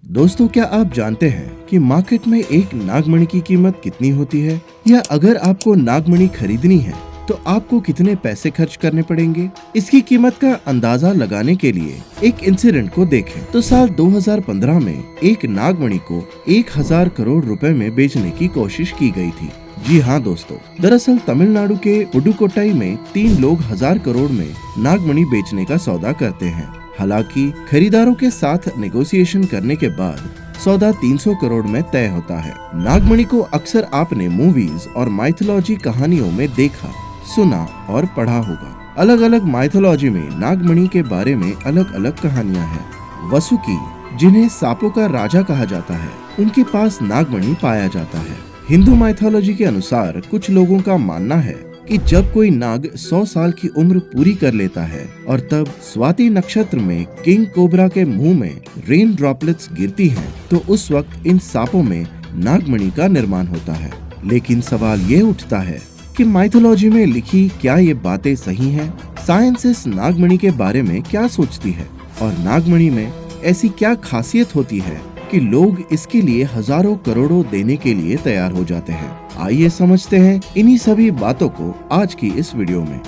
दोस्तों, क्या आप जानते हैं कि मार्केट में एक नागमणि की कीमत कितनी होती है, या अगर आपको नागमणि खरीदनी है तो आपको कितने पैसे खर्च करने पड़ेंगे? इसकी कीमत का अंदाजा लगाने के लिए एक इंसिडेंट को देखें। तो साल 2015 में एक नागमणि को 1000 करोड़ रुपए में बेचने की कोशिश की गई थी। जी हाँ दोस्तों, दरअसल तमिलनाडु के पुडुकोट्टई में 3 लोग 1000 करोड़ में नागमणि बेचने का सौदा करते हैं। हालांकि खरीदारों के साथ नेगोशिएशन करने के बाद सौदा 300 करोड़ में तय होता है। नागमणि को अक्सर आपने मूवीज और माइथोलॉजी कहानियों में देखा, सुना और पढ़ा होगा। अलग अलग माइथोलॉजी में नागमणि के बारे में अलग अलग कहानियां हैं। वसुकी, जिन्हें सांपों का राजा कहा जाता है, उनके पास नागमणि पाया जाता है। हिंदू माइथोलॉजी के अनुसार कुछ लोगों का मानना है कि जब कोई नाग 100 साल की उम्र पूरी कर लेता है और तब स्वाति नक्षत्र में किंग कोबरा के मुंह में रेन ड्रॉपलेट्स गिरती हैं, तो उस वक्त इन सांपों में नागमणि का निर्माण होता है। लेकिन सवाल ये उठता है कि माइथोलॉजी में लिखी क्या ये बातें सही हैं? साइंस इस नागमणि के बारे में क्या सोचती है, और नागमणि में ऐसी क्या खासियत होती है कि लोग इसके लिए हजारों करोड़ों देने के लिए तैयार हो जाते हैं? आइए समझते हैं इन्हीं सभी बातों को आज की इस वीडियो में।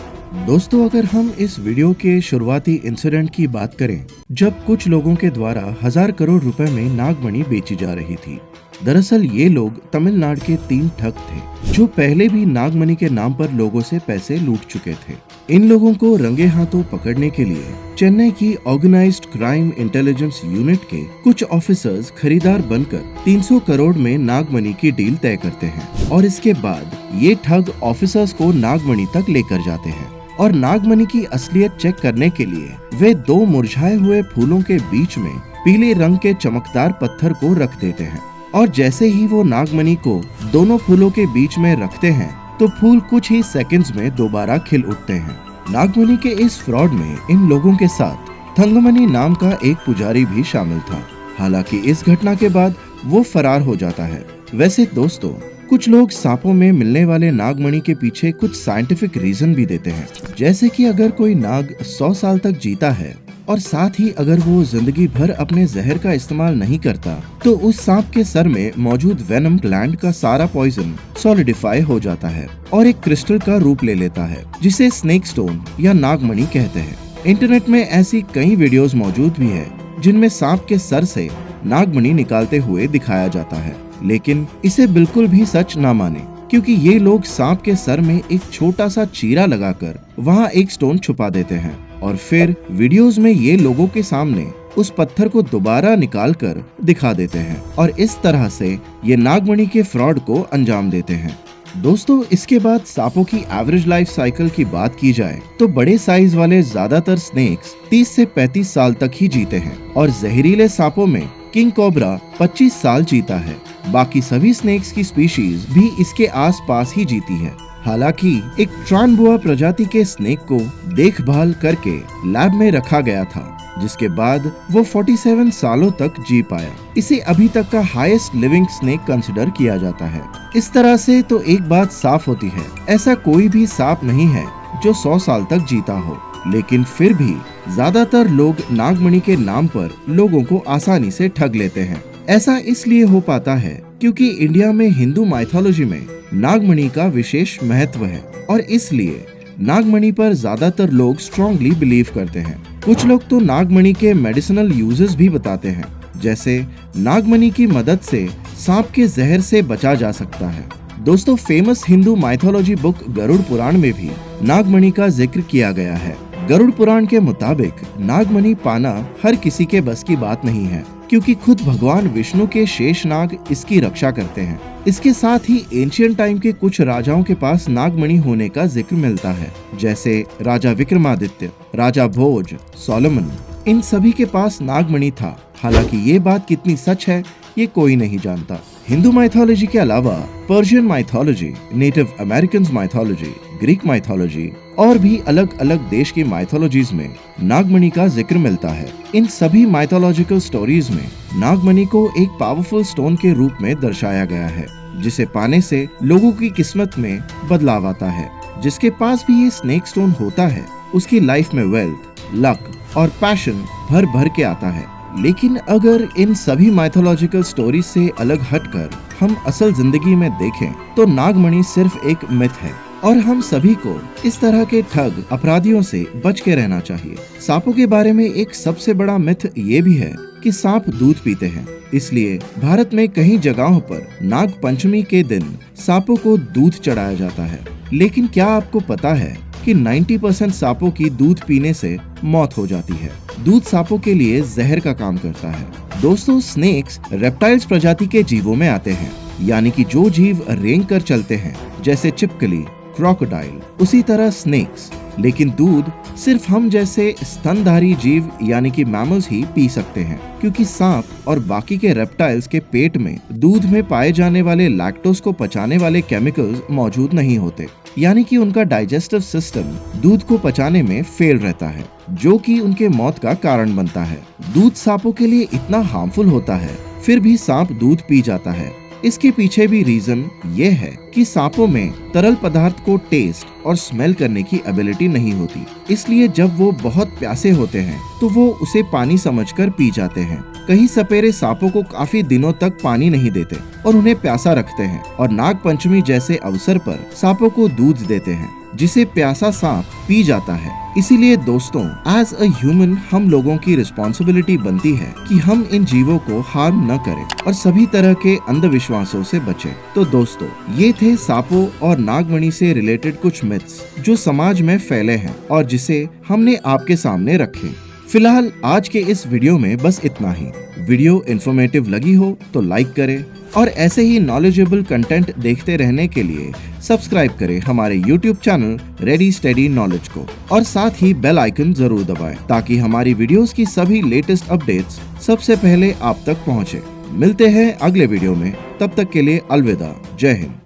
दोस्तों, अगर हम इस वीडियो के शुरुआती इंसिडेंट की बात करें, जब कुछ लोगों के द्वारा 1000 करोड़ रुपए में नागमणि बेची जा रही थी। दरअसल ये लोग तमिलनाडु के 3 ठग थे जो पहले भी नागमणि के नाम पर लोगों से पैसे लूट चुके थे। इन लोगों को रंगे हाथों पकड़ने के लिए चेन्नई की ऑर्गेनाइज्ड क्राइम इंटेलिजेंस यूनिट के कुछ ऑफिसर्स खरीदार बनकर 300 करोड़ में नागमणि की डील तय करते हैं, और इसके बाद ये ठग ऑफिसर्स को नागमणि तक लेकर जाते हैं। और नागमणि की असलियत चेक करने के लिए वे 2 मुरझाए हुए फूलों के बीच में पीले रंग के चमकदार पत्थर को रख देते हैं, और जैसे ही वो नागमणि को दोनों फूलों के बीच में रखते हैं तो फूल कुछ ही सेकंड्स में दोबारा खिल उठते हैं। नागमणि के इस फ्रॉड में इन लोगों के साथ थंगमणि नाम का एक पुजारी भी शामिल था। हालांकि इस घटना के बाद वो फरार हो जाता है। वैसे दोस्तों, कुछ लोग सांपों में मिलने वाले नागमणि के पीछे कुछ साइंटिफिक रीजन भी देते हैं, जैसे कि अगर कोई नाग 100 साल तक जीता है और साथ ही अगर वो जिंदगी भर अपने जहर का इस्तेमाल नहीं करता, तो उस सांप के सर में मौजूद वेनम ग्लैंड का सारा पॉइजन सॉलिडिफाई हो जाता है और एक क्रिस्टल का रूप ले लेता है, जिसे स्नेक स्टोन या नागमणि कहते हैं। इंटरनेट में ऐसी कई वीडियोस मौजूद भी है जिनमें सांप के सर से नागमणि निकालते हुए दिखाया जाता है, लेकिन इसे बिल्कुल भी सच ना माने, क्योंकि ये लोग सांप के सर में एक छोटा सा चीरा लगाकर वहाँ एक स्टोन छुपा देते हैं, और फिर वीडियोस में ये लोगों के सामने उस पत्थर को दोबारा निकाल कर दिखा देते हैं, और इस तरह से ये नागमणि के फ्रॉड को अंजाम देते हैं। दोस्तों, इसके बाद सांपों की एवरेज लाइफ साइकिल की बात की जाए तो बड़े साइज वाले ज्यादातर स्नेक्स 30 से 35 साल तक ही जीते हैं, और जहरीले सांपों में किंग कोबरा 25 साल जीता है। बाकी सभी स्नेक्स की स्पीशीज भी इसके आसपास ही जीती है। हालांकि एक ट्रानबुआ प्रजाति के स्नेक को देखभाल करके लैब में रखा गया था, जिसके बाद वो 47 सालों तक जी पाया। इसे अभी तक का हाईएस्ट लिविंग स्नेक कंसिडर किया जाता है। इस तरह से तो एक बात साफ होती है, ऐसा कोई भी सांप नहीं है जो 100 साल तक जीता हो, लेकिन फिर भी ज्यादातर लोग नागमणि के नाम पर लोगों को आसानी से ठग लेते हैं। ऐसा इसलिए हो पाता है क्योंकि इंडिया में हिंदू माइथोलॉजी में नागमणि का विशेष महत्व है, और इसलिए नागमणि पर ज्यादातर लोग स्ट्रांगली बिलीव करते हैं। कुछ लोग तो नागमणि के मेडिसिनल यूजेस भी बताते हैं, जैसे नागमणि की मदद से सांप के जहर से बचा जा सकता है। दोस्तों, famous Hindu mythology book Garuda Purana में भी नागमणि का जिक्र किया गया है। गरुड़ पुराण के मुताबिक नागमणि पाना हर किसी के बस की बात नहीं है, क्योंकि खुद भगवान विष्णु के शेषनाग इसकी रक्षा करते हैं। इसके साथ ही एंशिएंट टाइम के कुछ राजाओं के पास नागमणि होने का जिक्र मिलता है, जैसे राजा विक्रमादित्य, राजा भोज, सोलोमन। इन सभी के पास नागमणि था। हालांकि ये बात कितनी सच है ये कोई नहीं जानता। हिंदू माइथोलॉजी के अलावा Persian mythology, native American mythology, Greek mythology और भी अलग अलग देश की माइथोलॉजीज में नागमणि का जिक्र मिलता है। इन सभी माइथोलॉजिकल स्टोरीज में नागमणि को एक पावरफुल स्टोन के रूप में दर्शाया गया है, जिसे पाने से लोगों की किस्मत में बदलाव आता है। जिसके पास भी ये स्नेक स्टोन होता है, उसकी लाइफ में वेल्थ, लक और पैशन भर भर के आता है। लेकिन अगर इन सभी माइथोलॉजिकल स्टोरी से अलग हटकर हम असल जिंदगी में देखें तो नागमणि सिर्फ एक मिथ है और हम सभी को इस तरह के ठग अपराधियों से बच के रहना चाहिए। सांपों के बारे में एक सबसे बड़ा मिथ ये भी है कि सांप दूध पीते हैं, इसलिए भारत में कई जगहों पर नाग पंचमी के दिन सांपों को दूध चढ़ाया जाता है। लेकिन क्या आपको पता है कि 90% सांपों की दूध पीने से मौत हो जाती है। दूध सांपों के लिए जहर का काम करता है। दोस्तों, स्नेक्स रेप्टाइल्स प्रजाति के जीवों में आते हैं, यानी कि जो जीव रेंग कर चलते हैं, जैसे छिपकली, क्रोकोडाइल, उसी तरह स्नेक्स। लेकिन दूध सिर्फ हम जैसे स्तनधारी जीव यानी कि मैमल्स ही पी सकते हैं, क्योंकि सांप और बाकी के रेप्टाइल्स के पेट में दूध में पाए जाने वाले लैक्टोज को पचाने वाले केमिकल्स मौजूद नहीं होते, यानी कि उनका डाइजेस्टिव सिस्टम दूध को पचाने में फेल रहता है, जो कि उनके मौत का कारण बनता है। दूध सांपों के लिए इतना हार्मफुल होता है, फिर भी सांप दूध पी जाता है। इसके पीछे भी रीजन ये है कि सांपों में तरल पदार्थ को टेस्ट और स्मेल करने की एबिलिटी नहीं होती, इसलिए जब वो बहुत प्यासे होते हैं तो वो उसे पानी समझकर पी जाते हैं। कई सपेरे सांपों को काफी दिनों तक पानी नहीं देते और उन्हें प्यासा रखते हैं और नाग पंचमी जैसे अवसर पर सांपों को दूध देते हैं, जिसे प्यासा सांप पी जाता है। इसीलिए दोस्तों, एज अ ह्यूमन हम लोगों की रिस्पॉन्सिबिलिटी बनती है कि हम इन जीवों को हार्म न करें और सभी तरह के अंधविश्वासों से बचें। तो दोस्तों, ये थे सांपों और नागमणि से रिलेटेड कुछ मिथ्स जो समाज में फैले हैं और जिसे हमने आपके सामने रखे। फिलहाल आज के इस वीडियो में बस इतना ही। वीडियो इन्फॉर्मेटिव लगी हो तो लाइक करें और ऐसे ही नॉलेजेबल कंटेंट देखते रहने के लिए सब्सक्राइब करें हमारे YouTube channel ready steady knowledge को और साथ ही बेल आइकन जरूर दबाएं ताकि हमारी वीडियोस की सभी लेटेस्ट अपडेट्स सबसे पहले आप तक पहुंचे। मिलते हैं अगले वीडियो में, तब तक के लिए अलविदा। जय हिंद।